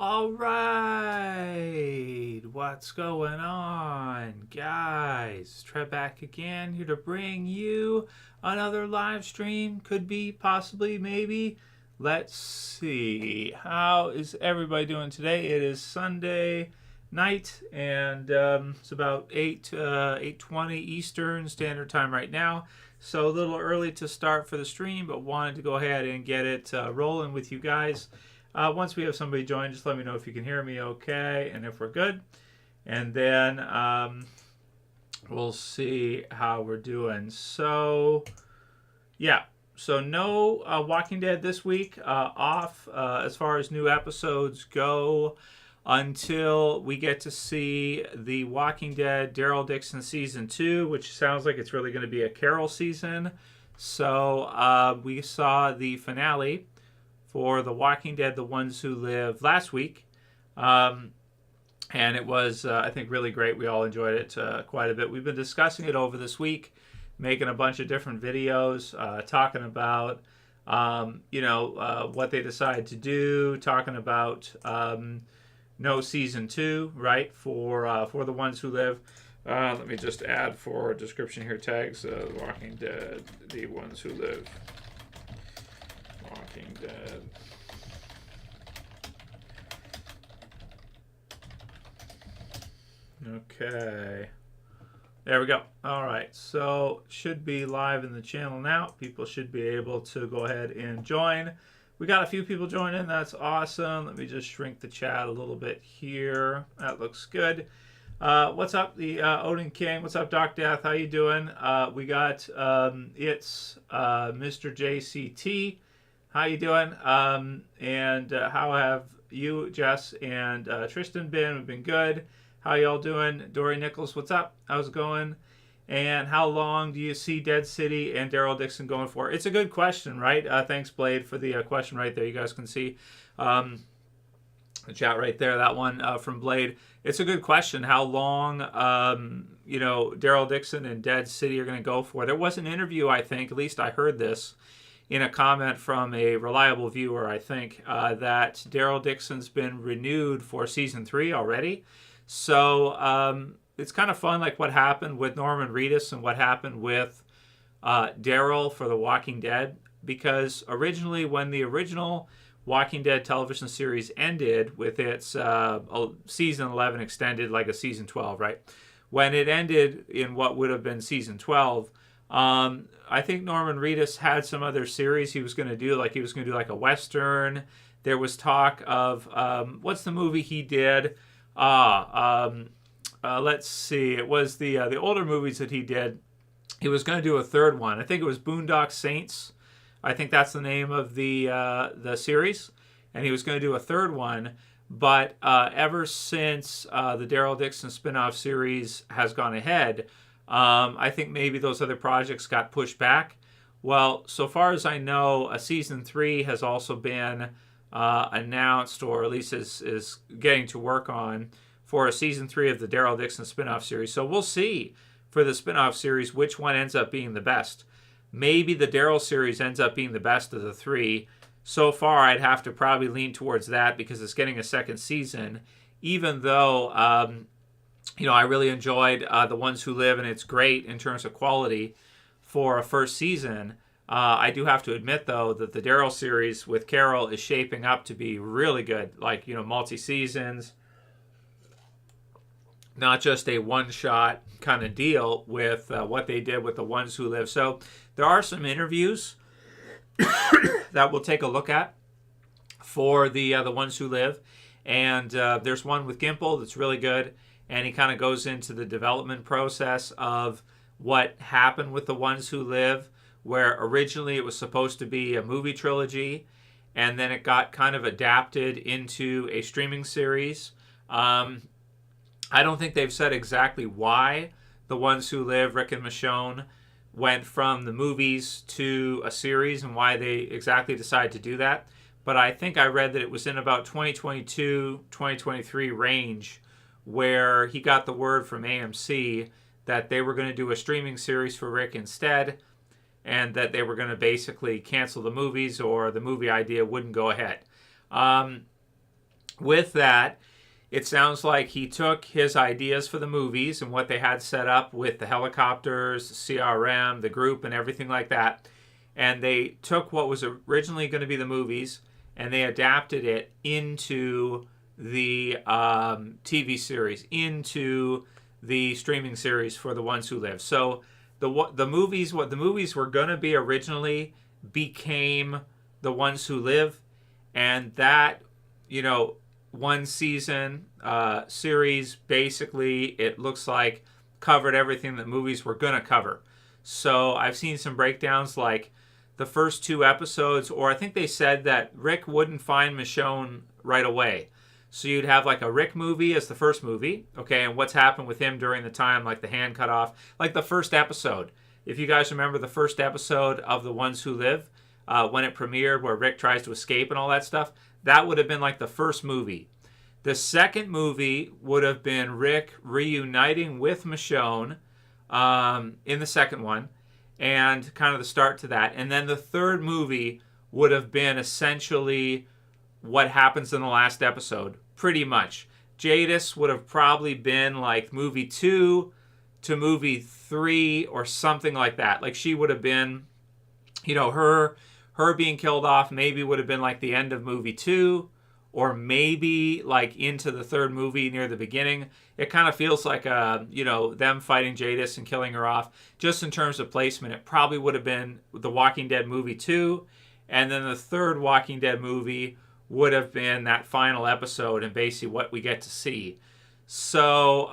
All right, what's going on, guys? Trev back again, here to bring you another live stream. Could be, possibly, maybe. Let's see. How is everybody doing today? It is Sunday night, and it's about 8:20 Eastern Standard Time right now. So a little early to start for the stream, but wanted to go ahead and get it rolling with you guys. Once we have somebody join, just let me know if you can hear me okay and if we're good. And then we'll see how we're doing. So, yeah. So no Walking Dead this week. Off as far as new episodes go until we get to see the Walking Dead Daryl Dixon Season 2, which sounds like it's really going to be a Carol season. So we saw the finale for The Walking Dead, The Ones Who Live last week. And it was, I think, really great. We all enjoyed it quite a bit. We've been discussing it over this week, making a bunch of different videos, talking about, what they decided to do, talking about no Season 2, right, for The Ones Who Live. Let me just add for description here tags, Walking Dead, The Ones Who Live. Walking Dead. Okay. There we go. All right. So should be live in the channel now. People should be able to go ahead and join. We got a few people joining. That's awesome. Let me just shrink the chat a little bit here. That looks good. What's up, the Odin King? What's up, Doc Death? How you doing? We got it's Mr. JCT. How you doing? And how have you, Jess, and Tristan been? We've been good. How y'all doing? Dory Nichols, what's up? How's it going? And how long do you see Dead City and Daryl Dixon going for? It's a good question, right? Thanks, Blade, for the question right there. You guys can see the chat right there. That one from Blade. It's a good question. How long, Daryl Dixon and Dead City are going to go for? There was an interview, I think, at least I heard this, in a comment from a reliable viewer, I think, that Daryl Dixon's been renewed for Season 3 already. So it's kind of fun, like what happened with Norman Reedus and what happened with Daryl for The Walking Dead. Because originally, when the original Walking Dead television series ended with its Season 11 extended like a Season 12, right? When it ended in what would have been Season 12, I think Norman Reedus had some other series he was going to do. Like he was going to do like a Western. There was talk of, what's the movie he did? Let's see. It was the older movies that he did. He was going to do a third one. I think it was Boondock Saints. I think that's the name of the series. And he was going to do a third one. But ever since the Daryl Dixon spinoff series has gone ahead, I think maybe those other projects got pushed back. Well, so far as I know, a Season 3 has also been announced, or at least is getting to work on, for a Season 3 of the Daryl Dixon spinoff series. So we'll see for the spinoff series which one ends up being the best. Maybe the Daryl series ends up being the best of the three. So far, I'd have to probably lean towards that because it's getting a second season, even though I really enjoyed The Ones Who Live, and it's great in terms of quality for a first season. I do have to admit, though, that the Daryl series with Carol is shaping up to be really good. Like, multi-seasons, not just a one-shot kind of deal with what they did with The Ones Who Live. So there are some interviews that we'll take a look at for the Ones Who Live. And there's one with Gimple that's really good. And he kind of goes into the development process of what happened with The Ones Who Live, where originally it was supposed to be a movie trilogy, and then it got kind of adapted into a streaming series. I don't think they've said exactly why The Ones Who Live, Rick and Michonne, went from the movies to a series and why they exactly decided to do that. But I think I read that it was in about 2022, 2023 range where he got the word from AMC that they were going to do a streaming series for Rick instead, and that they were going to basically cancel the movies or the movie idea wouldn't go ahead. with that, it sounds like he took his ideas for the movies and what they had set up with the helicopters, the CRM, the group, and everything like that. And they took what was originally going to be the movies and they adapted it into the TV series, into the streaming series for The Ones Who Live. So the movies, what the movies were going to be originally, became The Ones Who Live, and that, one season series, basically, it looks like covered everything that movies were going to cover. So I've seen some breakdowns like the first 2 episodes, or I think they said that Rick wouldn't find Michonne right away. So you'd have like a Rick movie as the first movie, okay, and what's happened with him during the time, like the hand cut off, like the first episode. If you guys remember the first episode of The Ones Who Live, when it premiered, where Rick tries to escape and all that stuff, that would have been like the first movie. The second movie would have been Rick reuniting with Michonne in the second one, and kind of the start to that. And then the third movie would have been essentially what happens in the last episode, pretty much. Jadis would have probably been like movie 2 to movie 3 or something like that. Like she would have been, her being killed off maybe would have been like the end of movie 2, or maybe like into the third movie near the beginning. It kind of feels like, them fighting Jadis and killing her off. Just in terms of placement, it probably would have been the Walking Dead movie 2, and then the third Walking Dead movie would have been that final episode and basically what we get to see. So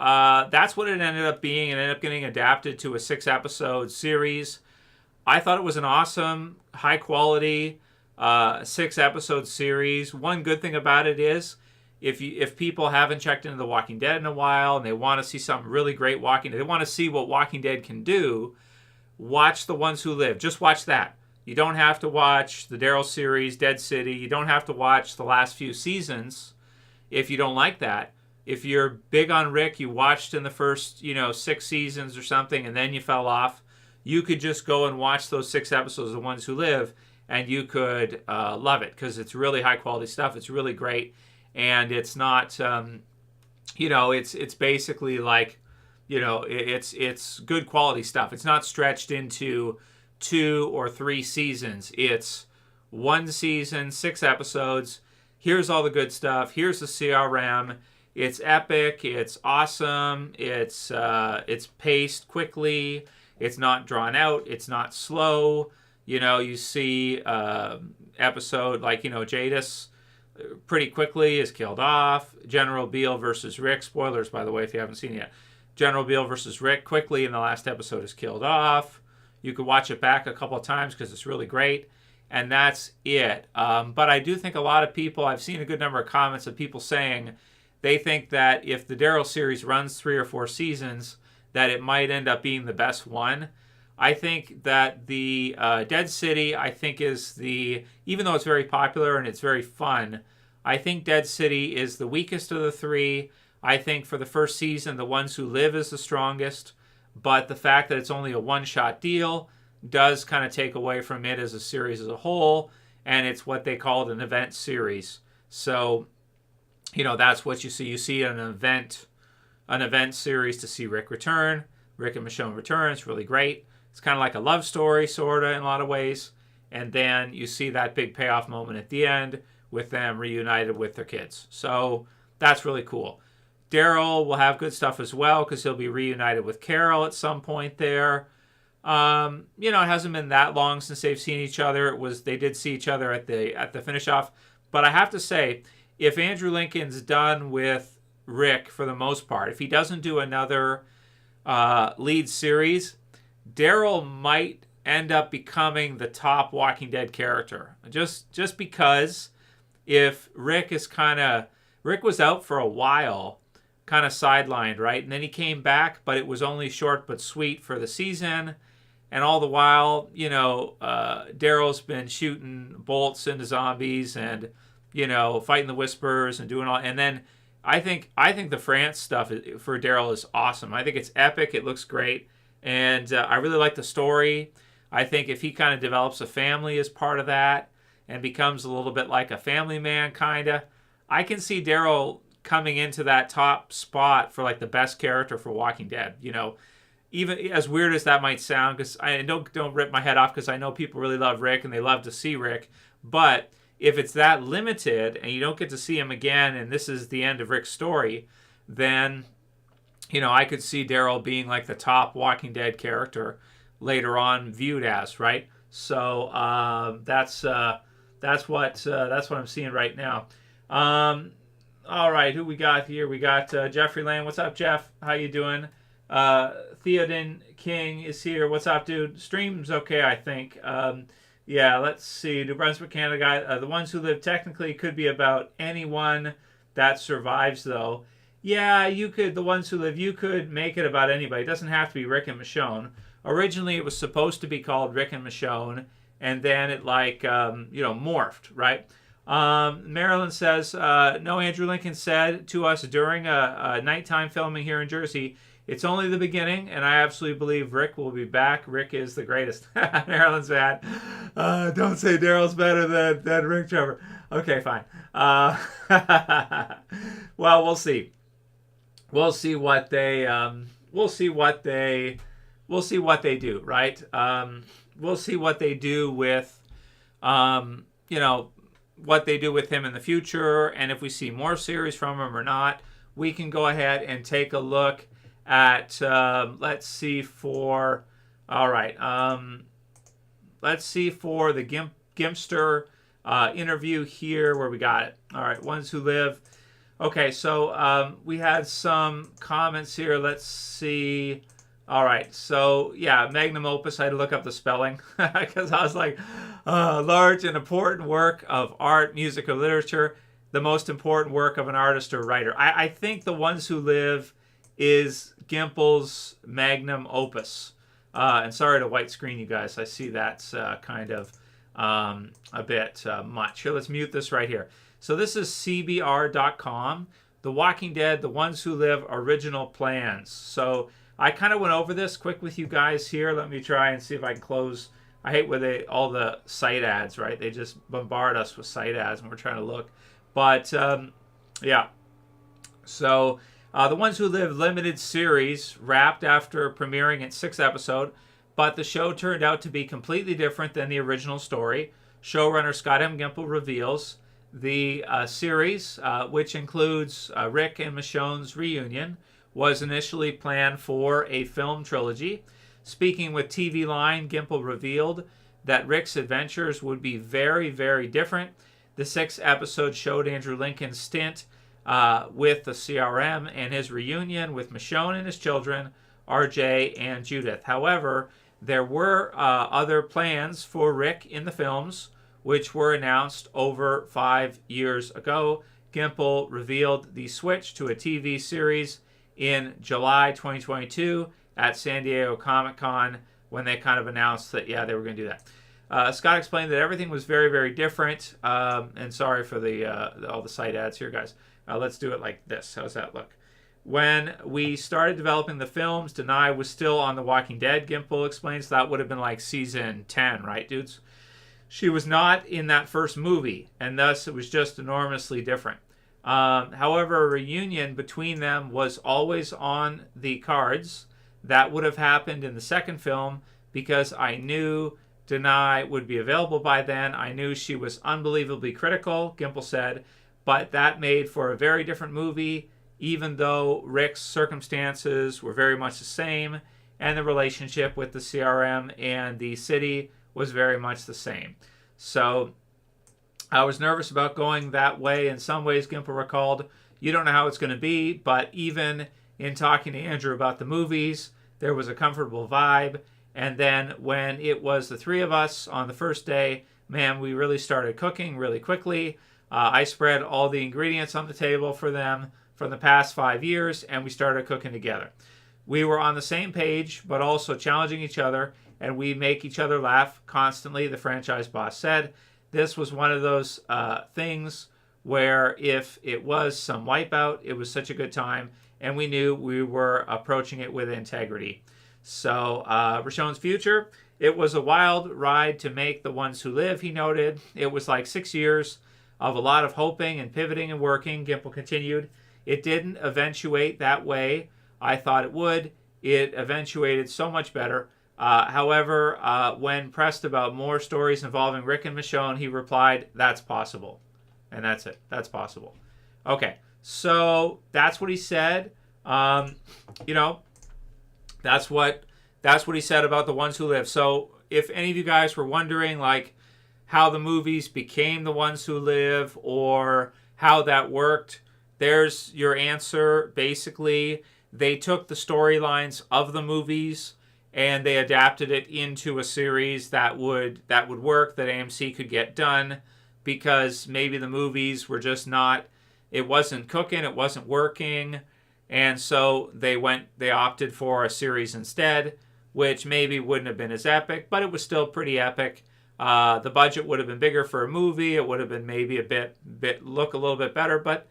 that's what it ended up being. It ended up getting adapted to a 6-episode series. I thought it was an awesome, high-quality 6-episode series. One good thing about it is, if people haven't checked into The Walking Dead in a while and they want to see something really great Walking Dead, they want to see what Walking Dead can do, watch The Ones Who Live. Just watch that. You don't have to watch the Daryl series, Dead City. You don't have to watch the last few seasons if you don't like that. If you're big on Rick, you watched in the first, 6 seasons or something, and then you fell off, you could just go and watch those 6 episodes of The Ones Who Live, and you could love it, because it's really high-quality stuff. It's really great, and it's not, it's basically like, it's good quality stuff. It's not stretched into 2 or 3 seasons. It's 1 season, 6 episodes. Here's all the good stuff. Here's the CRM. It's epic. It's awesome. It's paced quickly. It's not drawn out. It's not slow. You see episode like, Jadis pretty quickly is killed off. General Beale versus Rick. Spoilers, by the way, if you haven't seen it yet. General Beale versus Rick quickly in the last episode is killed off. You could watch it back a couple of times because it's really great. And that's it. But I do think a lot of people, I've seen a good number of comments of people saying they think that if the Daryl series runs 3 or 4 seasons, that it might end up being the best one. I think that the Dead City, I think is even though it's very popular and it's very fun, I think Dead City is the weakest of the 3. I think for the first season, The Ones Who Live is the strongest. But the fact that it's only a one-shot deal does kind of take away from it as a series as a whole, and it's what they called an event series. So, that's what you see. You see an event series to see Rick return. Rick and Michonne return. It's really great. It's kind of like a love story, sort of, in a lot of ways. And then you see that big payoff moment at the end with them reunited with their kids. So that's really cool. Daryl will have good stuff as well because he'll be reunited with Carol at some point there. It hasn't been that long since they've seen each other. They did see each other at the finish off. But I have to say, if Andrew Lincoln's done with Rick for the most part, if he doesn't do another lead series, Daryl might end up becoming the top Walking Dead character. Just because if Rick was out for a while, kind of sidelined, right? And then he came back, but it was only short but sweet for the season. And all the while, Daryl's been shooting bolts into zombies and, fighting the Whispers and doing all. And then I think the France stuff for Daryl is awesome. I think it's epic. It looks great. And I really like the story. I think if he kind of develops a family as part of that and becomes a little bit like a family man, kind of, I can see Daryl coming into that top spot for like the best character for Walking Dead. You know, even as weird as that might sound, because I don't rip my head off, because I know people really love Rick and they love to see Rick, but if it's that limited and you don't get to see him again, and this is the end of Rick's story, then you know I could see Daryl being like the top Walking Dead character later on viewed as, right? So that's what I'm seeing right now. All right, who we got here? We got Jeffrey Lane. What's up, Jeff? How you doing? Theoden King is here. What's up, dude? Stream's okay, I think. Yeah, let's see. New Brunswick, Canada guy. The Ones Who Live technically could be about anyone that survives, though. Yeah, you could. The Ones Who Live, you could make it about anybody. It doesn't have to be Rick and Michonne. Originally, it was supposed to be called Rick and Michonne, and then it morphed, right? Marilyn says, no, Andrew Lincoln said to us during a nighttime filming here in Jersey, it's only the beginning, and I absolutely believe Rick will be back. Rick is the greatest. Marilyn's bad. Don't say Daryl's better than Rick, Trevor. Okay, fine. Well, we'll see. We'll see what they do, right? We'll see what they do with, what they do with him in the future, and if we see more series from him or not. We can go ahead and take a look at, let's see for the Gimpster interview here, where we got it. All right, Ones Who Live. Okay, so we had some comments here. Let's see. All right, so yeah, Magnum Opus, I had to look up the spelling because I was like, large and important work of art, music, or literature, the most important work of an artist or writer. I think The Ones Who Live is Gimple's Magnum Opus. And sorry to white screen you guys. I see that's kind of a bit much. Here, let's mute this right here. So this is CBR.com, The Walking Dead, The Ones Who Live original plans. So I kind of went over this quick with you guys here. Let me try and see if I can close. I hate where all the site ads, right? They just bombard us with site ads when we're trying to look. But, yeah. So, The Ones Who Live limited series wrapped after premiering its 6th episode, but the show turned out to be completely different than the original story. Showrunner Scott M. Gimple reveals the series, which includes Rick and Michonne's reunion, was initially planned for a film trilogy. Speaking with TV Line, Gimple revealed that Rick's adventures would be very, very different. The 6th episode showed Andrew Lincoln's stint with the CRM and his reunion with Michonne and his children, RJ and Judith. However, there were other plans for Rick in the films, which were announced over 5 years ago. Gimple revealed the switch to a TV series in July 2022 at San Diego Comic-Con, when they kind of announced that, yeah, they were going to do that. Scott explained that everything was very, very different. And sorry for all the site ads here, guys. Let's do it like this. How's that look? When we started developing the films, Denai was still on The Walking Dead, Gimple explains. That would have been like season 10, right, dudes? She was not in that first movie, and thus it was just enormously different. However, a reunion between them was always on the cards. That would have happened in the second film because I knew Denai would be available by then. I knew she was unbelievably critical, Gimple said, but that made for a very different movie, even though Rick's circumstances were very much the same, and the relationship with the CRM and the city was very much the same. So I was nervous about going that way. In some ways, Gimple recalled, you don't know how it's going to be, but even in talking to Andrew about the movies, there was a comfortable vibe. And then when it was the three of us on the first day, man, we really started cooking really quickly. I spread all the ingredients on the table for them from the past 5 years, and we started cooking together. We were on the same page, but also challenging each other, and we make each other laugh constantly, the franchise boss said. This was one of those things where if it was some wipeout, it was such a good time, and we knew we were approaching it with integrity. So, Rashon's future, it was a wild ride to make The Ones Who Live, he noted. It was like 6 years of a lot of hoping and pivoting and working. Gimple continued. It didn't eventuate that way I thought it would. It eventuated so much better. However, when pressed about more stories involving Rick and Michonne, he replied, "That's possible." And that's it. That's possible. Okay, so that's what he said. You know, that's what he said about The Ones Who Live. So if any of you guys were wondering, like, how the movies became The Ones Who Live or how that worked, there's your answer. Basically, they took the storylines of the movies and they adapted it into a series that would work, that AMC could get done, because maybe the movies were just not, it wasn't cooking, it wasn't working, and so they opted for a series instead, which maybe wouldn't have been as epic, but it was still pretty epic. The budget would have been bigger for a movie. It would have been maybe look a little bit better, but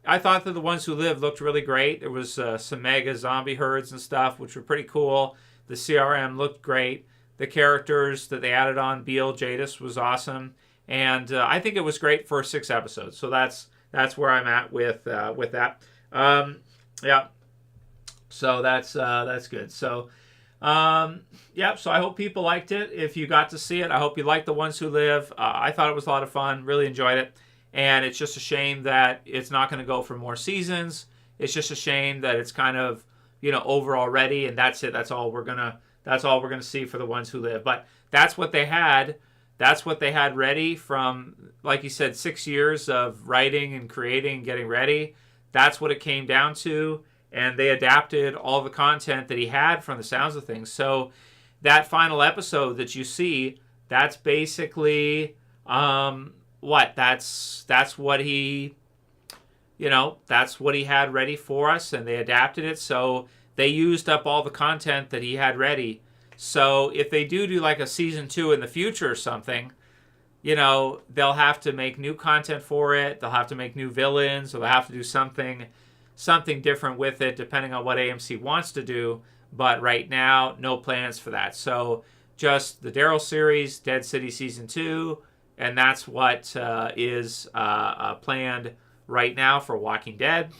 I thought that The Ones Who Live looked really great. There was some mega zombie herds and stuff, which were pretty cool. The CRM looked great. The characters that they added on, Beale Jadis, was awesome, and I think it was great for 6 episodes. So that's where I'm at with that. Yeah. So that's good. So yeah. So I hope people liked it. If you got to see it, I hope you liked The Ones Who Live. I thought it was a lot of fun. Really enjoyed it. And it's just a shame that it's not going to go for more seasons. It's just a shame that it's kind of, over already, and that's it. That's all we're gonna see for The Ones Who Live. But that's what they had. That's what they had ready from, like you said, 6 years of writing and creating and getting ready. That's what it came down to. And they adapted all the content that he had from the sounds of things. So that final episode that you see, that's basically that's what he, that's what he had ready for us, and they adapted it. So they used up all the content that he had ready. So if they do like a season 2 in the future or something, they'll have to make new content for it. They'll have to make new villains, or they'll have to do something different with it, depending on what AMC wants to do. But right now, no plans for that. So just the Daryl series, Dead City Season 2, and that's what is planned right now for Walking Dead.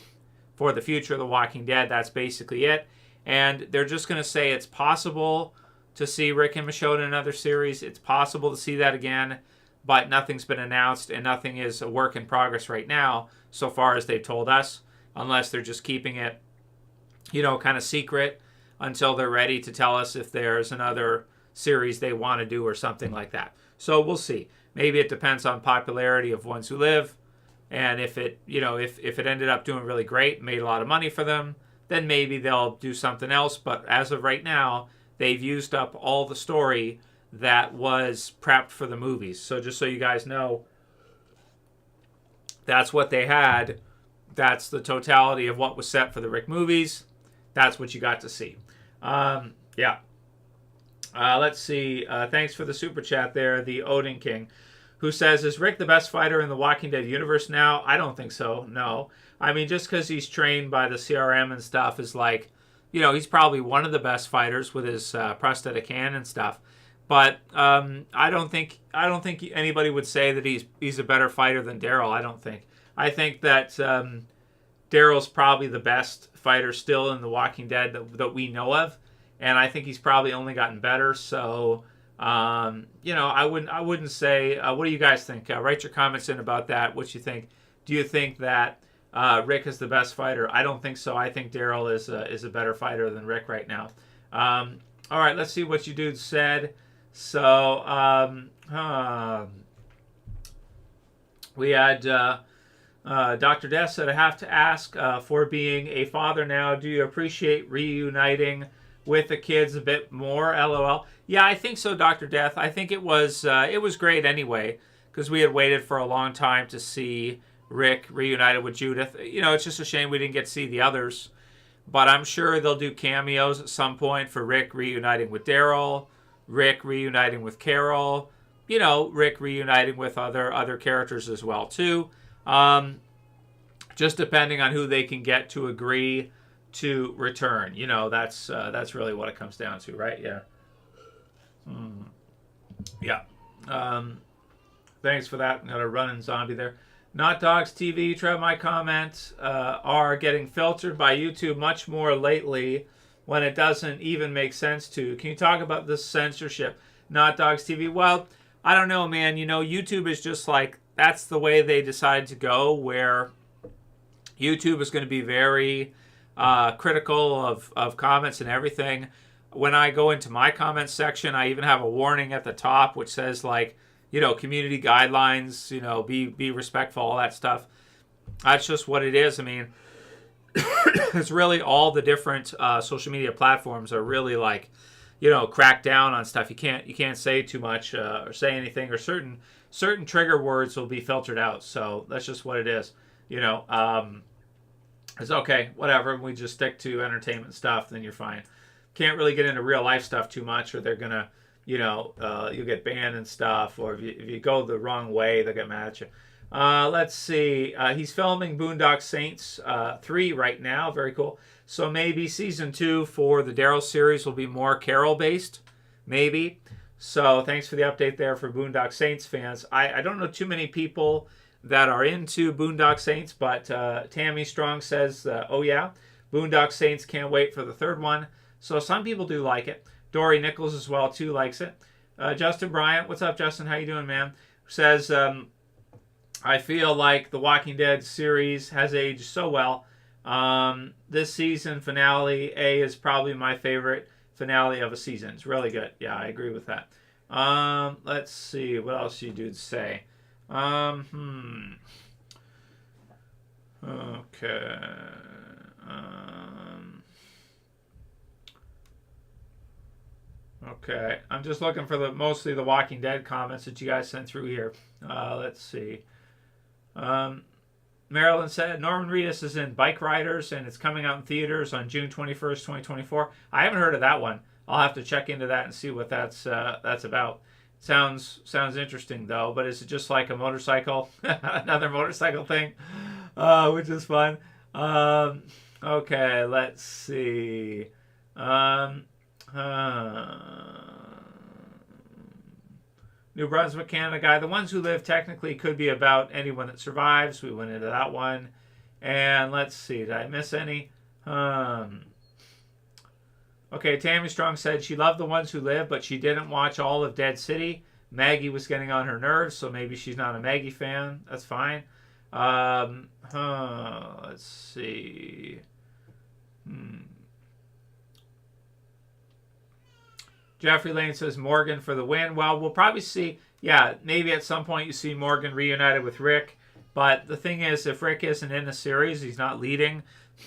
For the future of The Walking Dead, that's basically it. And they're just going to say it's possible to see Rick and Michonne in another series. It's possible to see that again, but nothing's been announced, and nothing is a work in progress right now, so far as they've told us, unless they're just keeping it, kind of secret until they're ready to tell us if there's another series they want to do or something like that. So we'll see. Maybe it depends on popularity of Ones Who Live, and if it, if it ended up doing really great, made a lot of money for them, then maybe they'll do something else. But as of right now, they've used up all the story that was prepped for the movies. So just so you guys know, that's what they had. That's the totality of what was set for the Rick movies. That's what you got to see. Yeah. Let's see. Thanks for the super chat there, the Odin King, who says, is Rick the best fighter in the Walking Dead universe now? I don't think so, no. I mean, just because he's trained by the CRM and stuff is like, he's probably one of the best fighters with his prosthetic hand and stuff. But I don't think anybody would say that he's a better fighter than Daryl. I don't think. I think that Daryl's probably the best fighter still in The Walking Dead that we know of, and I think he's probably only gotten better. So, I wouldn't say. What do you guys think? Write your comments in about that. What you think? Do you think that Rick is the best fighter? I don't think so. I think Daryl is a better fighter than Rick right now. All right, let's see what you dudes said. So, we had Dr. Death said, I have to ask, for being a father now, do you appreciate reuniting with the kids a bit more? LOL. Yeah, I think so, Dr. Death. I think it was great anyway, because we had waited for a long time to see Rick reunited with Judith. It's just a shame we didn't get to see the others. But I'm sure they'll do cameos at some point for Rick reuniting with Daryl, Rick reuniting with Carol, Rick reuniting with other characters as well, too. Just depending on who they can get to agree to return. That's really what it comes down to, right? Yeah. Yeah. Thanks for that. Got a running zombie there. Not Dogs TV, Trev, my comments are getting filtered by YouTube much more lately when it doesn't even make sense to. Can you talk about this censorship? Not Dogs TV. Well, I don't know, man. You know, YouTube is just like, that's the way they decide to go, where YouTube is going to be very critical of comments and everything. When I go into my comments section, I even have a warning at the top which says, like, you know, community guidelines, you know, be respectful, all that stuff. That's just what it is. I mean, it's really all the different social media platforms are really like, you know, crack down on stuff. You can't say too much or say anything, or certain trigger words will be filtered out. So that's just what it is. You know, it's okay, whatever. We just stick to entertainment stuff, then you're fine. Can't really get into real life stuff too much, or they're gonna, you know, you'll get banned and stuff. Or if you go the wrong way, they'll get mad at you. Let's see. He's filming Boondock Saints 3 right now. Very cool. So maybe season 2 for the Daryl series will be more Carol based, maybe. So thanks for the update there for Boondock Saints fans. I don't know too many people that are into Boondock Saints, but Tammy Strong says, oh yeah, Boondock Saints, can't wait for the third one. So some people do like it. Dory Nichols as well too likes it. Justin Bryant, what's up, Justin? How you doing, man? Says, I feel like the Walking Dead series has aged so well. This season finale A is probably my favorite finale of a season. It's really good. Yeah, I agree with that. Let's see what else you dudes say. Okay. Okay. I'm just looking for mostly the Walking Dead comments that you guys sent through here. Let's see. Marilyn said Norman Reedus is in Bike Riders and it's coming out in theaters on June 21st, 2024. I haven't heard of that one. I'll have to check into that and see what that's about. Sounds interesting though, but is it just like a motorcycle, another motorcycle thing, which is fun. Okay, let's see. New Brunswick, Canada guy. The Ones Who Live technically could be about anyone that survives. We went into that one. And let's see, did I miss any? Okay, Tammy Strong said she loved The Ones Who Live, but she didn't watch all of Dead City. Maggie was getting on her nerves, so maybe she's not a Maggie fan. That's fine. Let's see. Jeffrey Lane says Morgan for the win. Well, we'll probably see. Yeah, maybe at some point you see Morgan reunited with Rick. But the thing is, if Rick isn't in a series, he's not leading.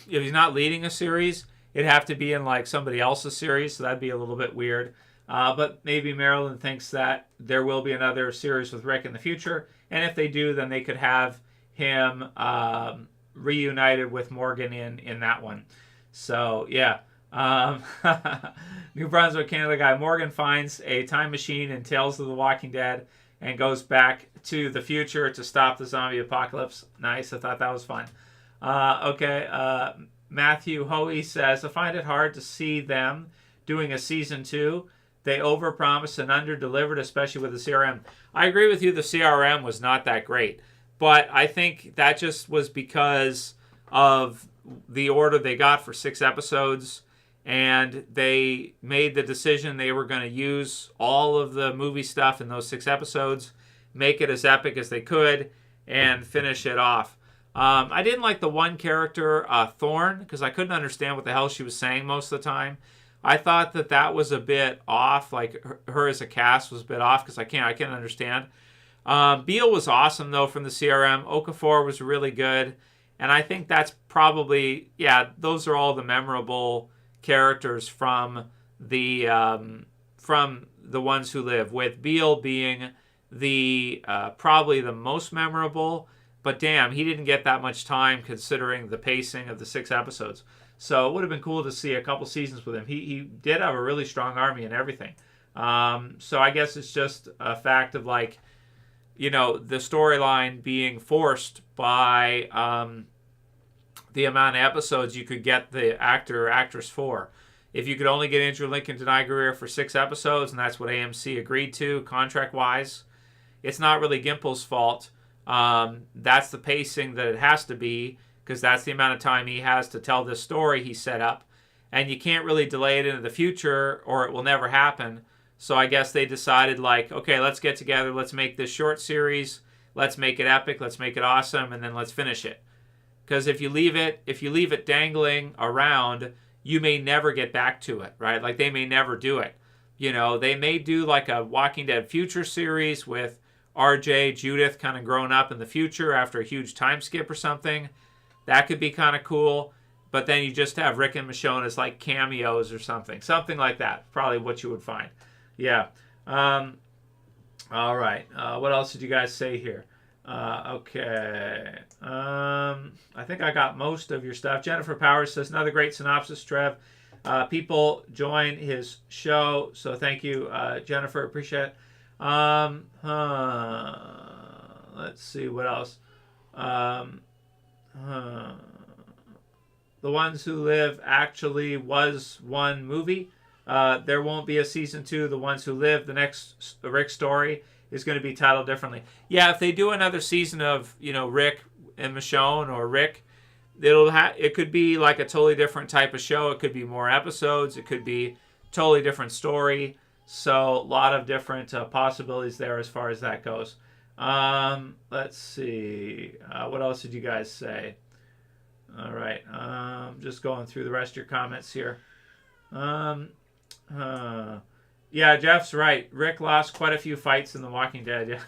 If he's not leading a series, it'd have to be in like somebody else's series, so that'd be a little bit weird. But maybe Marilyn thinks that there will be another series with Rick in the future, and if they do, then they could have him reunited with Morgan in that one. So yeah, New Brunswick, Canada guy. Morgan finds a time machine in Tales of the Walking Dead and goes back to the future to stop the zombie apocalypse. Nice, I thought that was fun. Okay. Matthew Hoey says, I find it hard to see them doing a season 2. They overpromised and underdelivered, especially with the CRM. I agree with you, the CRM was not that great. But I think that just was because of the order they got for 6 episodes. And they made the decision they were going to use all of the movie stuff in those 6 episodes, make it as epic as they could, and finish it off. I didn't like the one character, Thorn, because I couldn't understand what the hell she was saying most of the time. I thought that was a bit off, like her as a cast was a bit off, because I can't understand. Beale was awesome, though, from the CRM. Okafor was really good. And I think that's probably, yeah, those are all the memorable characters from the Ones Who Live, with Beale being the probably the most memorable. But damn, he didn't get that much time considering the pacing of the 6 episodes. So it would have been cool to see a couple seasons with him. He did have a really strong army and everything. So I guess it's just a fact of, like, you know, the storyline being forced by the amount of episodes you could get the actor or actress for. If you could only get Andrew Lincoln Denai Guerrero for 6 episodes, and that's what AMC agreed to contract-wise, it's not really Gimple's fault. That's the pacing that it has to be, because that's the amount of time he has to tell this story he set up. And you can't really delay it into the future or it will never happen. So I guess they decided, like, okay, let's get together. Let's make this short series. Let's make it epic. Let's make it awesome. And then let's finish it. Because if you leave it dangling around, you may never get back to it, right? Like, they may never do it. You know, they may do like a Walking Dead future series with RJ, Judith kind of grown up in the future after a huge time skip or something. That could be kind of cool. But then you just have Rick and Michonne as like cameos or something. Something like that. Probably what you would find. Yeah. All right. What else did you guys say here? Okay. I think I got most of your stuff. Jennifer Powers says, another great synopsis, Trev. People join his show. So thank you, Jennifer. Appreciate it. Let's see what else. The Ones Who Live actually was one movie. There won't be a season 2. The Ones Who Live, the next Rick story, is going to be titled differently. Yeah, if they do another season of, you know, Rick and Michonne or Rick, it could be like a totally different type of show. It could be more episodes. It could be totally different story. So a lot of different possibilities there as far as that goes. Let's see. What else did you guys say? All right. Just going through the rest of your comments here. Yeah, Jeff's right. Rick lost quite a few fights in The Walking Dead.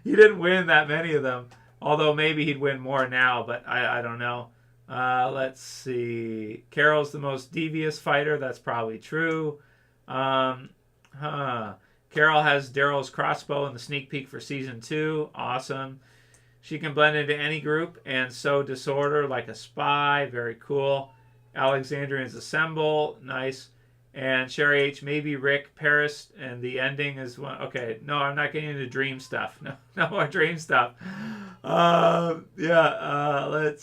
He didn't win that many of them. Although maybe he'd win more now, but I don't know. Let's see. Carol's the most devious fighter. That's probably true. Carol has Daryl's crossbow in the sneak peek for season 2. Awesome. She can blend into any group and sow disorder like a spy. Very cool. Alexandrians assemble. Nice. And Sherry H, maybe Rick, Paris, and the ending is one. Okay, no, I'm not getting into dream stuff. No more dream stuff. Let's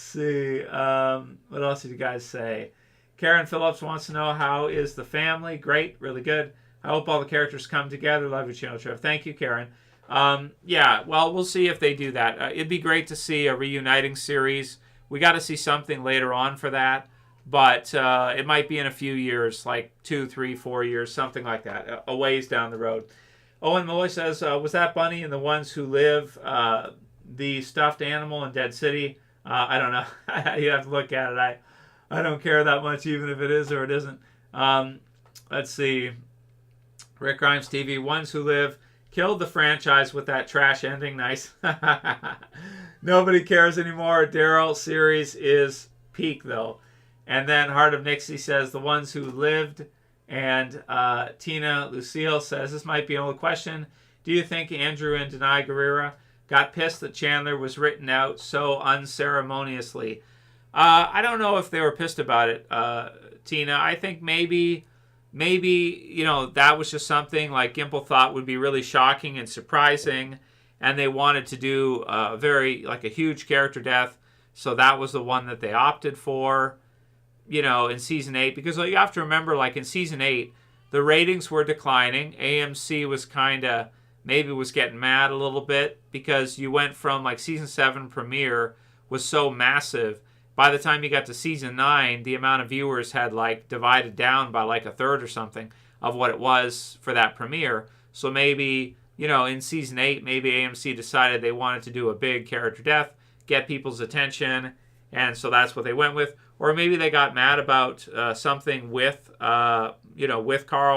see. What else did you guys say? Karen Phillips wants to know, how is the family? Great, really good. I hope all the characters come together. Love your channel, Trev. Thank you, Karen. Well, we'll see if they do that. It'd be great to see a reuniting series. We got to see something later on for that. But it might be in a few years, like 2, 3, 4 years, something like that, a ways down the road. Owen Malloy says, was that Bunny in The Ones Who Live, the stuffed animal in Dead City? I don't know. You have to look at it. I don't care that much, even if it is or it isn't. Let's see. Rick Grimes TV, Ones Who Live killed the franchise with that trash ending. Nice. Nobody cares anymore. Daryl series is peak, though. And then Heart of Nixie says, The Ones Who Lived. And Tina Lucille says, this might be an old question. Do you think Andrew and Denai Guerrera got pissed that Chandler was written out so unceremoniously? I don't know if they were pissed about it, Tina. I think maybe, you know, that was just something like Gimple thought would be really shocking and surprising. And they wanted to do a huge character death. So that was the one that they opted for. You know, in season 8, because you have to remember, like in season 8, the ratings were declining. AMC was was getting mad a little bit because you went from like season 7 premiere was so massive. By the time you got to season 9, the amount of viewers had like divided down by like a third or something of what it was for that premiere. So maybe, you know, in season 8, maybe AMC decided they wanted to do a big character death, get people's attention, and so that's what they went with. Or maybe they got mad about something with Carl,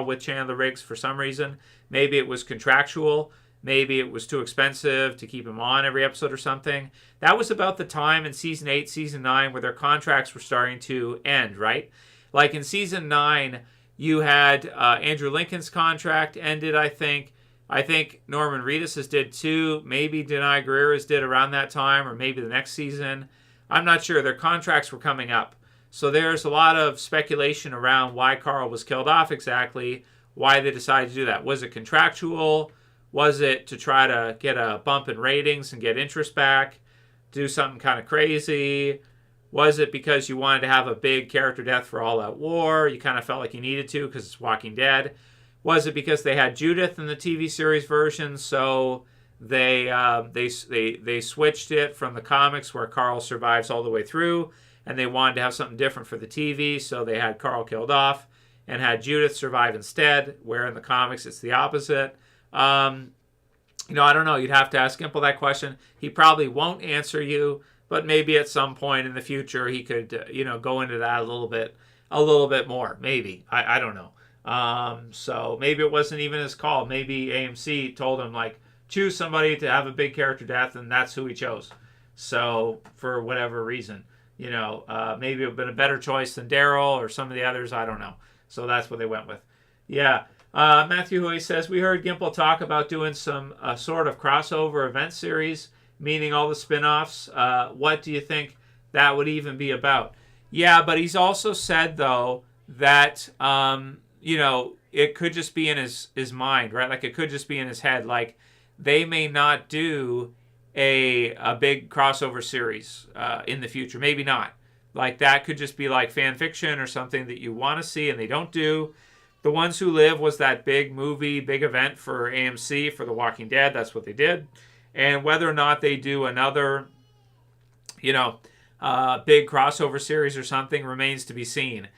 with Chandler Riggs for some reason. Maybe it was contractual. Maybe it was too expensive to keep him on every episode or something. That was about the time in season 8, season 9, where their contracts were starting to end, right? Like in season 9, you had Andrew Lincoln's contract ended, I think. I think Norman Reedus's did too. Maybe Denai Guerrera's did around that time, or maybe the next season. I'm not sure. Their contracts were coming up. So there's a lot of speculation around why Carl was killed off exactly, why they decided to do that. Was it contractual? Was it to try to get a bump in ratings and get interest back? Do something kind of crazy? Was it because you wanted to have a big character death for All Out War? You kind of felt like you needed to because it's Walking Dead. Was it because they had Judith in the TV series version, so they switched it from the comics where Carl survives all the way through, and they wanted to have something different for the TV, so they had Carl killed off and had Judith survive instead, where in the comics it's the opposite. I don't know. You'd have to ask Gimple that question. He probably won't answer you, but maybe at some point in the future he could, go into that a little bit more. Maybe. I don't know. So maybe it wasn't even his call. Maybe AMC told him, like, choose somebody to have a big character death, and that's who he chose. So for whatever reason, maybe it would have been a better choice than Daryl or some of the others. I don't know. So that's what they went with. Yeah. Matthew Huey says, we heard Gimple talk about doing some sort of crossover event series, meaning all the spin-offs. What do you think that would even be about? Yeah, but he's also said, though, that, it could just be in his mind, right? Like, it could just be in his head. Like, they may not do a big crossover series in the future. Maybe not. Like, that could just be like fan fiction or something that you want to see and they don't do. The Ones Who Live was that big movie, big event for AMC for The Walking Dead. That's what they did. And whether or not they do another, big crossover series or something remains to be seen.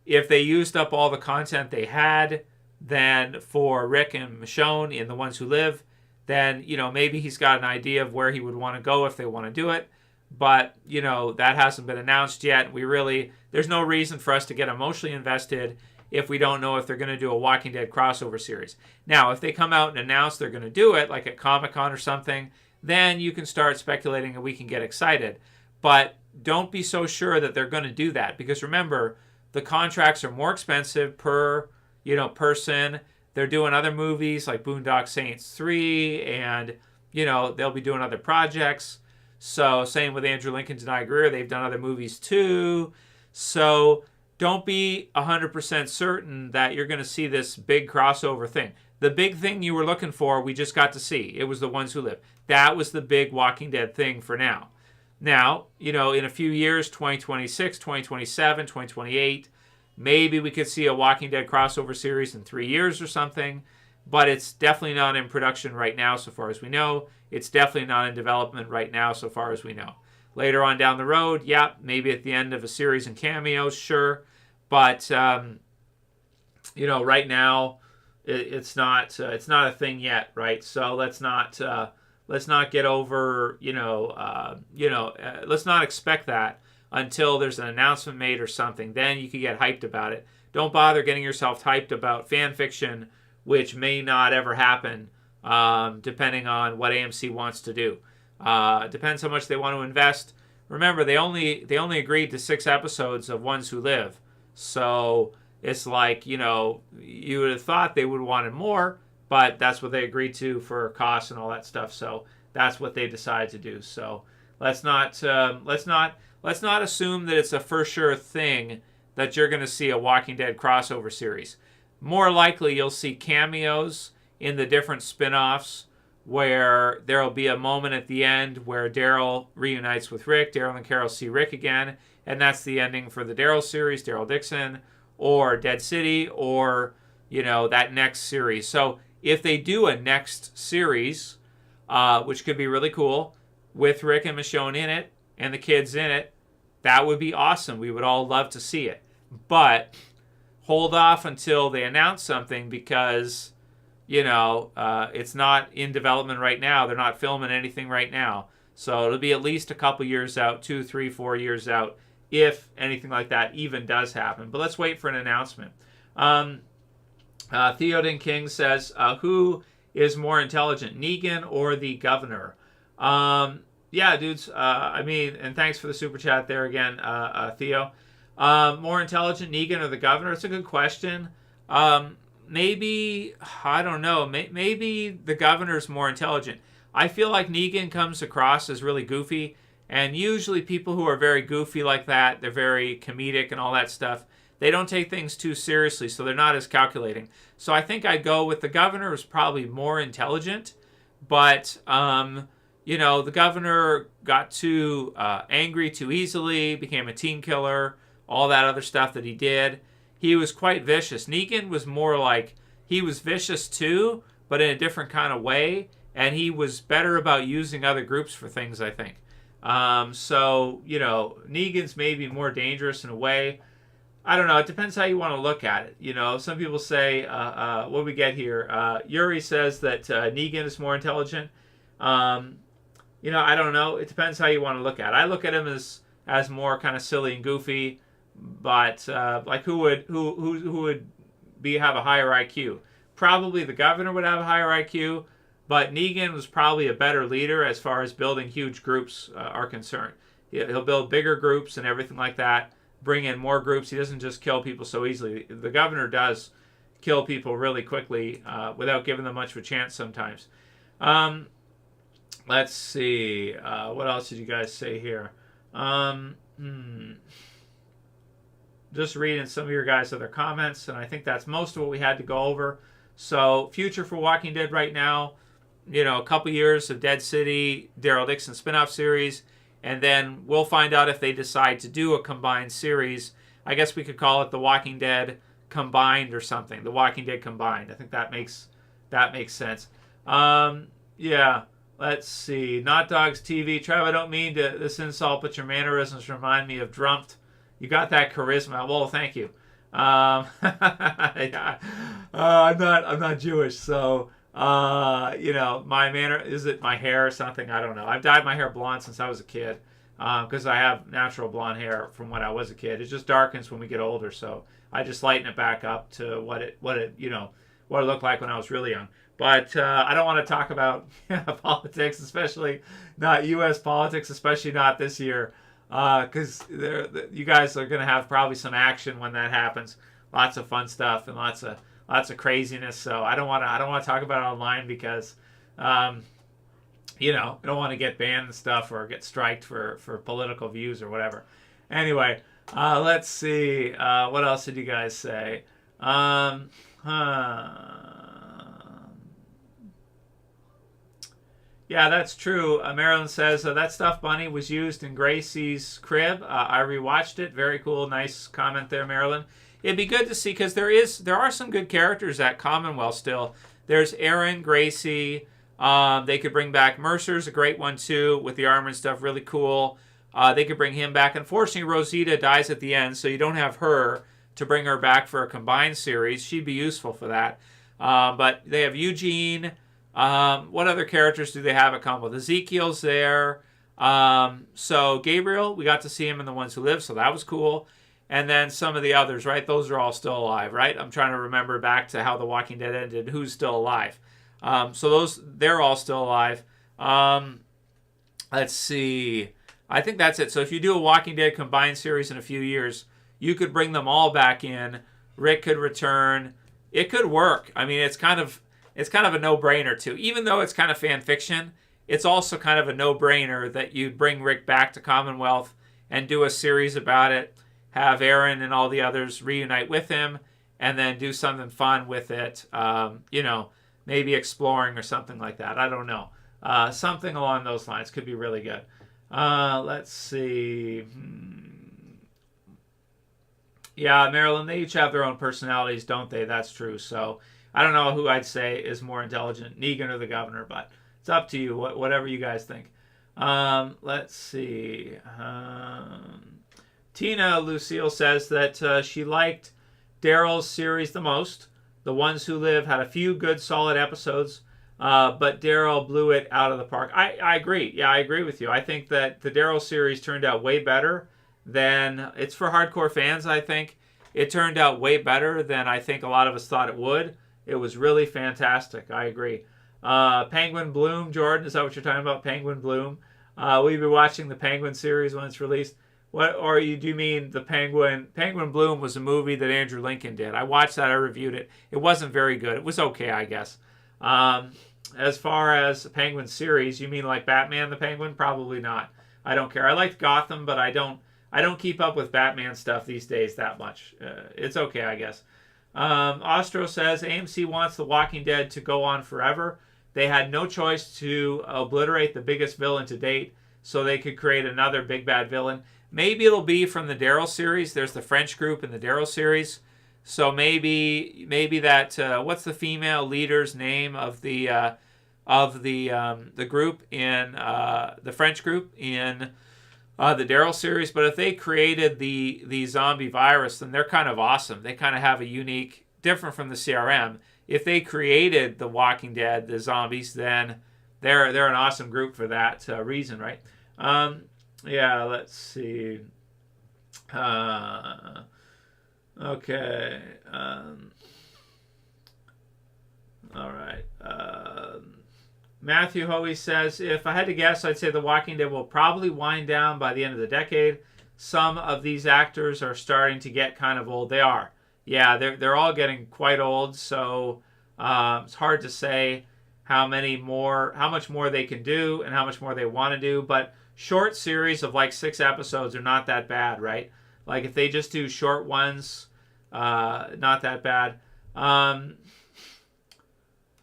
If they used up all the content they had, then for Rick and Michonne in The Ones Who Live, then, maybe he's got an idea of where he would want to go if they want to do it. But, that hasn't been announced yet. There's no reason for us to get emotionally invested if we don't know if they're going to do a Walking Dead crossover series. Now, if they come out and announce they're going to do it, like at Comic-Con or something, then you can start speculating and we can get excited. But don't be so sure that they're going to do that, because remember, the contracts are more expensive per, person. They're doing other movies like Boondock Saints 3, and, they'll be doing other projects. So, same with Andrew Lincoln Denai Greer. They've done other movies too. So, don't be 100% certain that you're going to see this big crossover thing. The big thing you were looking for, we just got to see. It was The Ones Who Live. That was the big Walking Dead thing for now. Now, in a few years, 2026, 2027, 2028, maybe we could see a Walking Dead crossover series in 3 years or something. But it's definitely not in production right now, so far as we know. It's definitely not in development right now, so far as we know. Later on down the road, yeah, maybe at the end of a series and cameos, sure. But, right now, it's not a thing yet, right? So let's not get over, let's not expect that until there's an announcement made or something. Then you can get hyped about it. Don't bother getting yourself hyped about fan fiction, which may not ever happen, depending on what AMC wants to do. Depends how much they want to invest. Remember, they only agreed to 6 episodes of Ones Who Live. So it's like, you would have thought they would have wanted more, but that's what they agreed to for costs and all that stuff. So that's what they decided to do. So let's not assume that it's a for sure thing that you're going to see a Walking Dead crossover series. More likely, you'll see cameos in the different spin-offs where there'll be a moment at the end where Daryl reunites with Rick. Daryl and Carol see Rick again, and that's the ending for the Daryl series, Daryl Dixon, or Dead City, or, that next series. So if they do a next series, which could be really cool, with Rick and Michonne in it, and the kids in it, that would be awesome. We would all love to see it. But hold off until they announce something, because it's not in development right now. They're not filming anything right now. So it'll be at least a couple years out, 2, 3, 4 years out, if anything like that even does happen. But let's wait for an announcement. Theoden King says, who is more intelligent, Negan or the governor? Yeah, dudes. And thanks for the super chat there again, Theo. More intelligent, Negan or the governor? It's a good question. Maybe, I don't know, maybe the governor's more intelligent. I feel like Negan comes across as really goofy, and usually people who are very goofy like that, they're very comedic and all that stuff, they don't take things too seriously, so they're not as calculating. So I think I'd go with the governor is probably more intelligent, but, the governor got too angry too easily, became a teen killer, all that other stuff that he did. He was quite vicious. Negan was more like, he was vicious too, but in a different kind of way, and he was better about using other groups for things, I think. So, you know, Negan's maybe more dangerous in a way. I don't know. It depends how you want to look at it. You know, some people say, what do we get here? Yuri says that Negan is more intelligent. You know, I don't know. It depends how you want to look at it. I look at him as more kind of silly and goofy, but like who would have a higher IQ? Probably the governor would have a higher IQ, but Negan was probably a better leader as far as building huge groups are concerned. He'll build bigger groups and everything like that, bring in more groups. He doesn't just kill people so easily. The governor does kill people really quickly without giving them much of a chance sometimes. Let's see. What else did you guys say here? Just reading some of your guys' other comments, and I think that's most of what we had to go over. So, future for Walking Dead right now, you know, a couple years of Dead City, Daryl Dixon spinoff series, and then we'll find out if they decide to do a combined series. I guess we could call it The Walking Dead Combined or something. The Walking Dead Combined. I think that makes sense. Yeah. Let's see. Not Dogs TV. Trev, I don't mean to this insult, but your mannerisms remind me of Drumpf. You got that charisma. Well, thank you. Yeah. I'm not Jewish, so you know, my manner, is it my hair or something? I don't know. I've dyed my hair blonde since I was a kid because I have natural blonde hair from when I was a kid. It just darkens when we get older, so I just lighten it back up to what it looked like when I was really young. But I don't want to talk about politics, especially not U.S. politics, especially not this year, because you guys are going to have probably some action when that happens. Lots of fun stuff and lots of craziness. So I don't want to talk about it online because, you know, I don't want to get banned and stuff or get striked for political views or whatever. Anyway, let's see. What else did you guys say? Yeah, that's true. Marilyn says that stuffed bunny was used in Gracie's crib. I rewatched it. Very cool. Nice comment there, Marilyn. It'd be good to see because there are some good characters at Commonwealth still. There's Aaron, Gracie. They could bring back Mercer's a great one too with the armor and stuff. Really cool. They could bring him back. Unfortunately, Rosita dies at the end, so you don't have her to bring her back for a combined series. She'd be useful for that. But they have Eugene. What other characters do they have at Commonwealth? Ezekiel's there. So Gabriel, we got to see him in The Ones Who Live, so that was cool. And then some of the others, right? Those are all still alive, right? I'm trying to remember back to how The Walking Dead ended, who's still alive. So they're all still alive. Let's see. I think that's it. So if you do a Walking Dead combined series in a few years, you could bring them all back in. Rick could return. It could work. I mean, it's kind of a no-brainer too. Even though it's kind of fan fiction, it's also kind of a no-brainer that you'd bring Rick back to Commonwealth and do a series about it, have Aaron and all the others reunite with him, and then do something fun with it. You know, maybe exploring or something like that. I don't know. Something along those lines could be really good. Let's see. Yeah, Marilyn, they each have their own personalities, don't they? That's true. So I don't know who I'd say is more intelligent, Negan or the governor, but it's up to you, whatever you guys think. Let's see. Tina Lucille says that she liked Daryl's series the most. The Ones Who Live had a few good, solid episodes, but Daryl blew it out of the park. I agree. Yeah, I agree with you. I think that the Daryl series turned out way better than... It's for hardcore fans, I think. It turned out way better than I think a lot of us thought it would. It was really fantastic. I agree. Penguin Bloom, Jordan, is that what you're talking about? Penguin Bloom. We've been watching the Penguin series when it's released. Do you mean the Penguin? Penguin Bloom was a movie that Andrew Lincoln did. I watched that. I reviewed it. It wasn't very good. It was okay, I guess. As far as the Penguin series, you mean like Batman the Penguin? Probably not. I don't care. I liked Gotham, but I don't keep up with Batman stuff these days that much. It's okay, I guess. Ostro says AMC wants The Walking Dead to go on forever. They had no choice to obliterate the biggest villain to date, so they could create another big bad villain. Maybe it'll be from the Daryl series. There's the French group in the Daryl series. So maybe that what's the female leader's name of the group in the French group in the Daryl series? But if they created the zombie virus, then they're kind of awesome. They kind of have a unique, different from the CRM. If they created the Walking Dead, the zombies, then they're an awesome group for that reason, right? Yeah, let's see. Okay. All right. Matthew Hoey says, if I had to guess, I'd say The Walking Dead will probably wind down by the end of the decade. Some of these actors are starting to get kind of old. They are. Yeah, they're all getting quite old, so it's hard to say how much more they can do and how much more they want to do. But short series of like 6 episodes are not that bad, right? Like if they just do short ones, not that bad.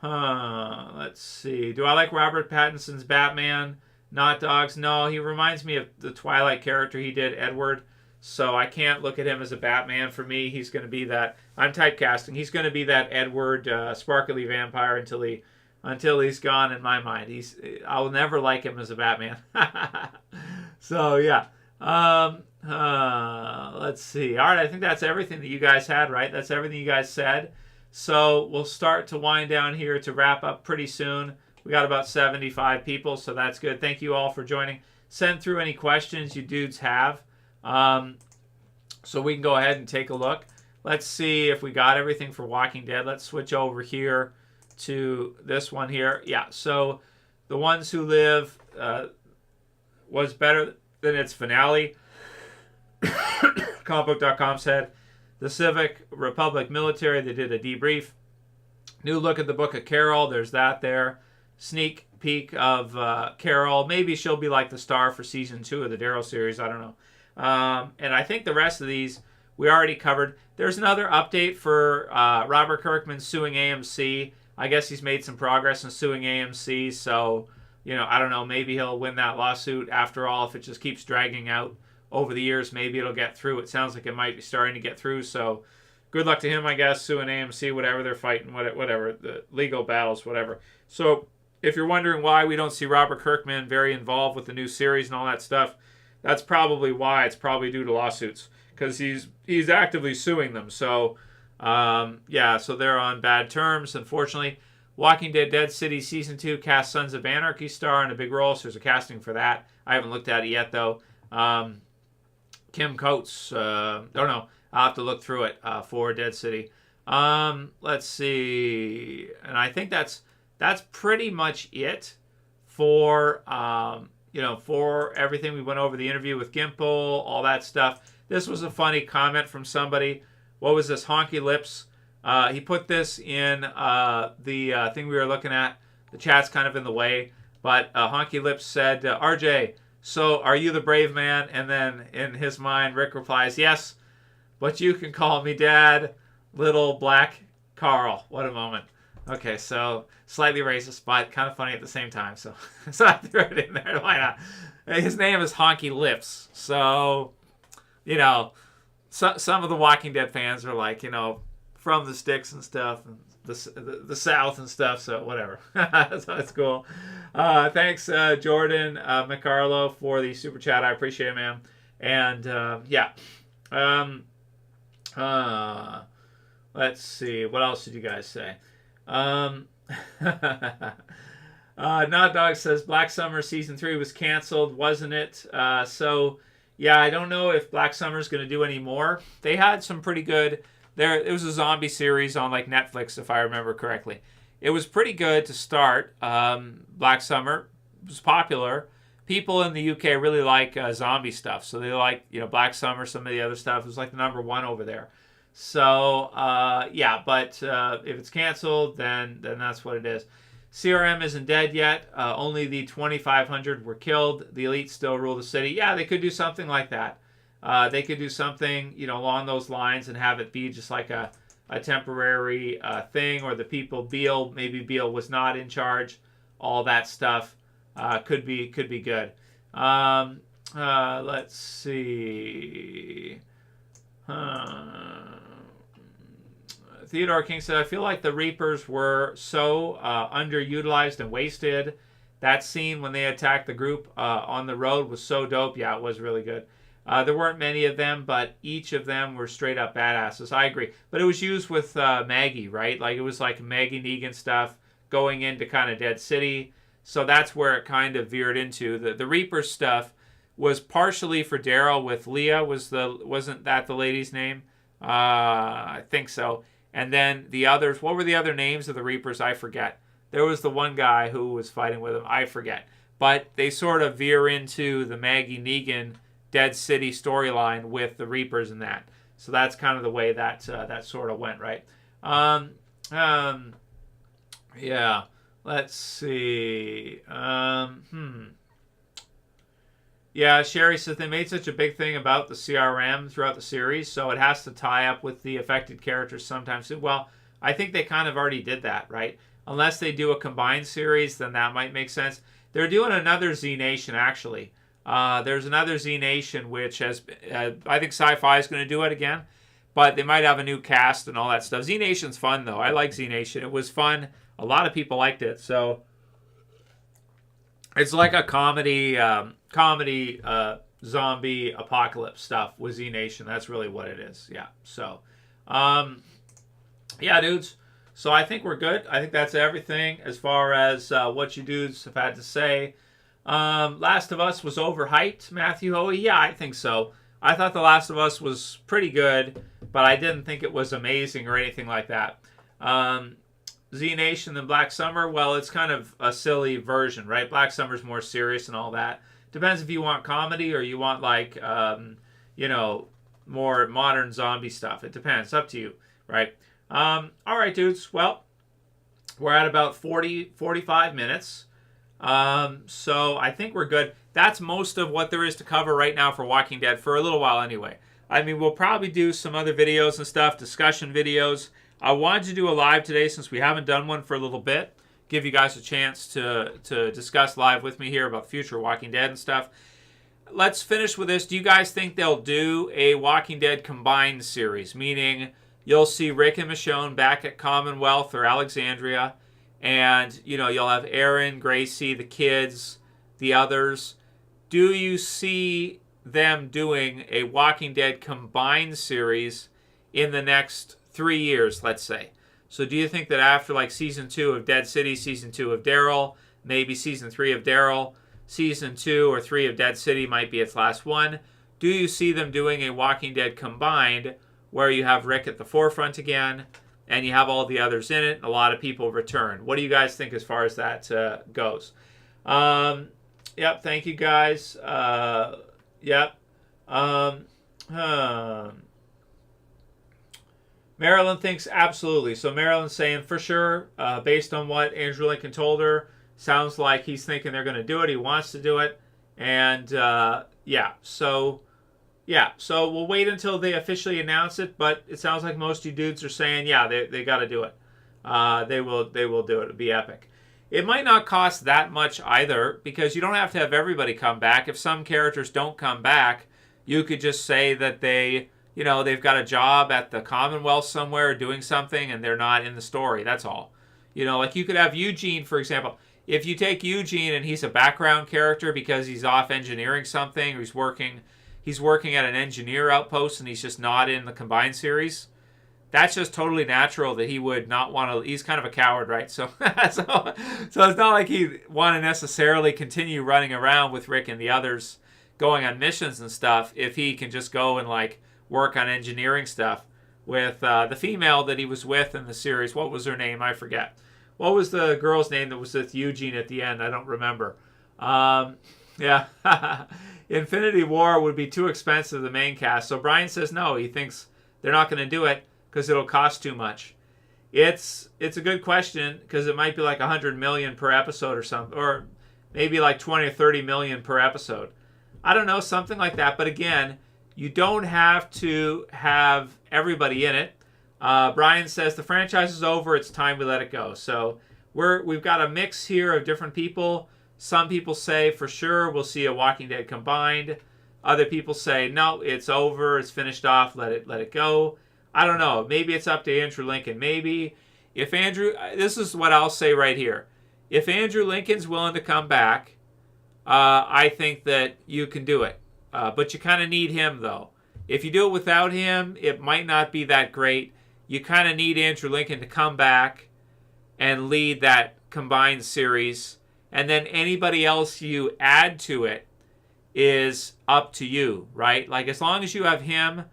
Let's see. Do I like Robert Pattinson's Batman? Not dogs. No, he reminds me of the Twilight character he did, Edward. So I can't look at him as a Batman. For me, he's going to be that. I'm typecasting. He's going to be that Edward, sparkly vampire until he's gone. In my mind, I'll never like him as a Batman. So yeah. Let's see. All right, I think that's everything that you guys had, right? That's everything you guys said. So we'll start to wind down here to wrap up pretty soon. We got about 75 people, so that's good. Thank you all for joining. Send through any questions you dudes have, so we can go ahead and take a look. Let's see if we got everything for Walking Dead. Let's switch over here to this one here. Yeah, so The Ones Who Live was better than its finale. Comicbook.com said. The Civic Republic Military, they did a debrief. New look at the Book of Carol. There's that there. Sneak peek of Carol. Maybe she'll be like the star for season 2 of the Daryl series. I don't know. And I think the rest of these we already covered. There's another update for Robert Kirkman suing AMC. I guess he's made some progress in suing AMC. So, I don't know. Maybe he'll win that lawsuit after all. If it just keeps dragging out over the years, maybe it'll get through. It sounds like it might be starting to get through. So good luck to him, I guess, suing AMC, whatever they're fighting, whatever, the legal battles, whatever. So if you're wondering why we don't see Robert Kirkman very involved with the new series and all that stuff, that's probably why. It's probably due to lawsuits because he's actively suing them. So, yeah, so they're on bad terms, unfortunately. Walking Dead Dead City Season 2 cast Sons of Anarchy star in a big role, so there's a casting for that. I haven't looked at it yet, though. Kim Coates, don't know. I'll have to look through it for Dead City. Let's see. And I think that's pretty much it for, for everything. We went over the interview with Gimple, all that stuff. This was a funny comment from somebody. What was this? Honky Lips. He put this in the thing we were looking at. The chat's kind of in the way. But Honky Lips said, RJ, so are you the brave man? And then in his mind, Rick replies, yes, but you can call me Dad, little black Carl. What a moment. Okay, so slightly racist, but kind of funny at the same time. So I threw it in there. Why not? His name is Honky Lips. So, some of the Walking Dead fans are like, from the sticks and stuff, and the South and stuff, so whatever. So that's cool. Thanks, Jordan McCarlo, for the super chat. I appreciate it, man. And yeah. Let's see. What else did you guys say? Not Dog says Black Summer Season 3 was canceled, wasn't it? So, yeah, I don't know if Black Summer's going to do any more. They had some pretty good... It was a zombie series on like Netflix, if I remember correctly. It was pretty good to start. Black Summer was popular. People in the UK really like zombie stuff, so they like Black Summer. Some of the other stuff was like the #1 over there. So yeah, but if it's canceled, then that's what it is. CRM isn't dead yet. Only the 2,500 were killed. The elite still rule the city. Yeah, they could do something like that. They could do something, along those lines and have it be just like a temporary thing, or the people maybe Beale was not in charge. All that stuff could be good. Let's see. Theodore King said, I feel like the Reapers were so underutilized and wasted. That scene when they attacked the group on the road was so dope. Yeah, it was really good. There weren't many of them, but each of them were straight up badasses. I agree. But it was used with Maggie, right? Like, it was like Maggie Negan stuff going into kind of Dead City. So that's where it kind of veered into. The Reaper stuff was partially for Daryl with Leah. Wasn't that the lady's name? I think so. And then the others, what were the other names of the Reapers? I forget. There was the one guy who was fighting with him. I forget. But they sort of veer into the Maggie Negan Dead City storyline with the Reapers and that. So that's kind of the way that that sort of went, right? Yeah. Let's see. Yeah, Sherry says they made such a big thing about the CRM throughout the series, so it has to tie up with the affected characters sometimes. Well, I think they kind of already did that, right? Unless they do a combined series, then that might make sense. They're doing another Z Nation, actually. There's another Z Nation, which has, I think Sci-Fi is going to do it again, but they might have a new cast and all that stuff. Z Nation's fun, though. I like Z Nation. It was fun. A lot of people liked it, so it's like a comedy zombie apocalypse stuff with Z Nation. That's really what it is. Yeah. So, yeah, dudes. So I think we're good. I think that's everything as far as what you dudes have had to say. Last of Us was overhyped, Matthew Hoey. Yeah, I think so. I thought The Last of Us was pretty good, but I didn't think it was amazing or anything like that. Z Nation and Black Summer, well, it's kind of a silly version, right? Black Summer's more serious and all that. Depends if you want comedy or you want, like, more modern zombie stuff. It depends. It's up to you, right? All right, dudes. Well, we're at about 45 minutes. So I think we're good. That's most of what there is to cover right now for Walking Dead for a little while anyway. I mean, we'll probably do some other videos and stuff, discussion videos. I wanted to do a live today since we haven't done one for a little bit. Give you guys a chance to discuss live with me here about future Walking Dead and stuff. Let's finish with this. Do you guys think they'll do a Walking Dead combined series? Meaning you'll see Rick and Michonne back at Commonwealth or Alexandria. And, you'll have Aaron, Gracie, the kids, the others. Do you see them doing a Walking Dead combined series in the next 3 years, let's say? So do you think that after like season 2 of Dead City, season 2 of Daryl, maybe season 3 of Daryl, season 2 or 3 of Dead City might be its last one? Do you see them doing a Walking Dead combined where you have Rick at the forefront again and you have all the others in it and a lot of people return? What do you guys think as far as that goes? Yep, thank you guys. Yep. Marilyn thinks absolutely. So Marilyn's saying for sure, based on what Andrew Lincoln told her, sounds like he's thinking they're going to do it. He wants to do it. And so we'll wait until they officially announce it. But it sounds like most of you dudes are saying, yeah, they got to do it. They will do it. It'll be epic. It might not cost that much either because you don't have to have everybody come back. If some characters don't come back, you could just say that they've got a job at the Commonwealth somewhere doing something and they're not in the story. That's all. Like you could have Eugene, for example. If you take Eugene and he's a background character because he's off engineering something or he's working at an engineer outpost and he's just not in the combined series, that's just totally natural that he would not want to. He's kind of a coward, right? So it's not like he'd want to necessarily continue running around with Rick and the others going on missions and stuff if he can just go and like work on engineering stuff with the female that he was with in the series. What was her name? I forget. What was the girl's name that was with Eugene at the end? I don't remember. Yeah. Infinity War would be too expensive, the main cast. So Brian says no. He thinks they're not going to do it because it'll cost too much. It's a good question because it might be like $100 million per episode or something, or maybe like 20 or 30 million per episode. I don't know, something like that. But again, you don't have to have everybody in it. Brian says the franchise is over. It's time we let it go. So we've got a mix here of different people. Some people say for sure we'll see a Walking Dead combined. Other people say no, it's over. It's finished off. Let it go. I don't know. Maybe it's up to Andrew Lincoln. Maybe if Andrew, this is what I'll say right here. If Andrew Lincoln's willing to come back, I think that you can do it. But you kind of need him, though. If you do it without him, it might not be that great. You kind of need Andrew Lincoln to come back and lead that combined series. And then anybody else you add to it is up to you, right? Like, as long as you have him,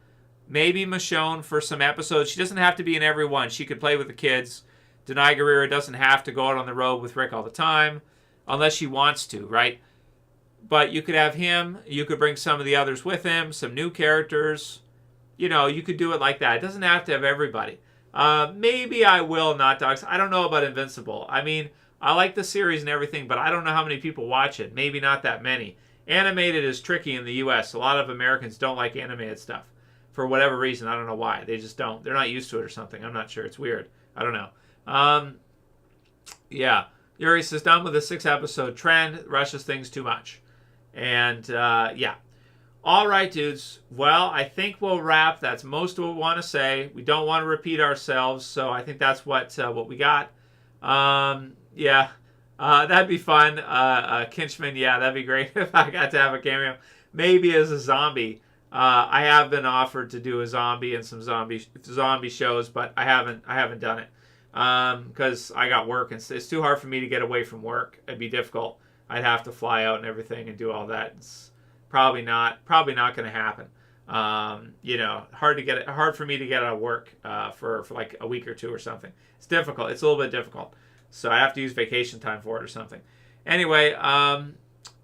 maybe Michonne for some episodes. She doesn't have to be in every one. She could play with the kids. Denai Guerrero doesn't have to go out on the road with Rick all the time, unless she wants to, right? But you could have him. You could bring some of the others with him, some new characters. You know, you could do it like that. It doesn't have to have everybody. Maybe I will, Not Dogs. I don't know about Invincible. I mean, I like the series and everything, but I don't know how many people watch it. Maybe not that many. Animated is tricky in the U.S. A lot of Americans don't like animated stuff. For whatever reason, I don't know why. They just don't. They're not used to it or something. I'm not sure. It's weird. I don't know. Yeah. Yuri says, done with the 6-episode trend. Rushes things too much. And, yeah. All right, dudes. Well, I think we'll wrap. That's most of what we want to say. We don't want to repeat ourselves, so I think that's what we got. Yeah. That'd be fun. Kinchman, yeah, that'd be great if I got to have a cameo. Maybe as a zombie. I have been offered to do a zombie and some zombie shows, but I haven't done it because I got work and it's too hard for me to get away from work. It'd be difficult. I'd have to fly out and everything and do all that. It's probably not going to happen. You know, hard for me to get out of work for like a week or two or something. It's difficult. It's a little bit difficult. So I have to use vacation time for it or something. Anyway,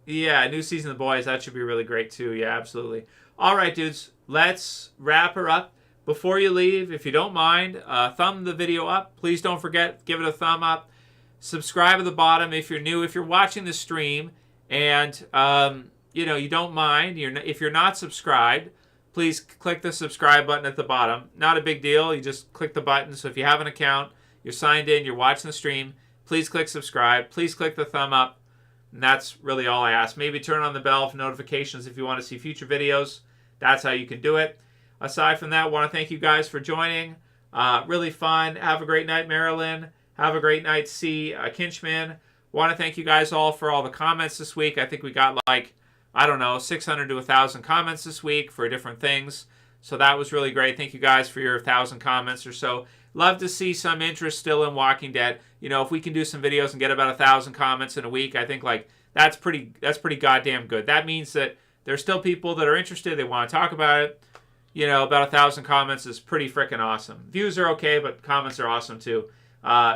yeah, new season of The Boys. That should be really great too. Yeah, absolutely. All right, dudes. Let's wrap her up. Before you leave, if you don't mind, thumb the video up. Please don't forget, give it a thumb up. Subscribe at the bottom if you're new. If you're watching the stream and you know, you don't mind, if you're not subscribed, please click the subscribe button at the bottom. Not a big deal. You just click the button. So if you have an account, you're signed in, you're watching the stream, please click subscribe. Please click the thumb up. And that's really all I ask. Maybe turn on the bell for notifications if you want to see future videos. That's how you can do it. Aside from that, I want to thank you guys for joining. Really fun. Have a great night, Marilyn. Have a great night, C. Kinchman. Want to thank you guys all for all the comments this week. I think we got like, I don't know, 600 to 1,000 comments this week for different things. So that was really great. Thank you guys for your 1,000 comments or so. Love to see some interest still in Walking Dead. You know, if we can do some videos and get about 1,000 comments in a week, I think like that's pretty goddamn good. That means that there's still people that are interested. They want to talk about it. You know, about 1,000 comments is pretty freaking awesome. Views are okay, but comments are awesome too.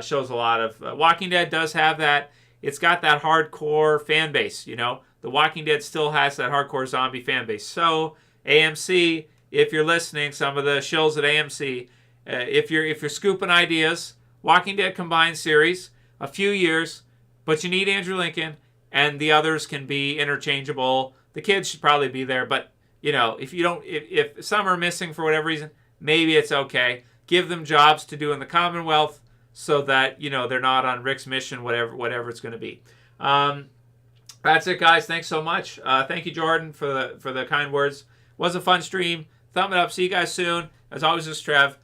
Shows a lot of Walking Dead does have that. It's got that hardcore fan base. You know, The Walking Dead still has that hardcore zombie fan base. So AMC, if you're listening, some of the shills at AMC. If you're scooping ideas, Walking Dead combined series, a few years, but you need Andrew Lincoln, and the others can be interchangeable. The kids should probably be there, but you know, if some are missing for whatever reason, maybe it's okay. Give them jobs to do in the Commonwealth, so that you know they're not on Rick's mission, whatever it's going to be. That's it, guys. Thanks so much. Thank you, Jordan, for the kind words. Was a fun stream. Thumb it up. See you guys soon. As always, this is Trev.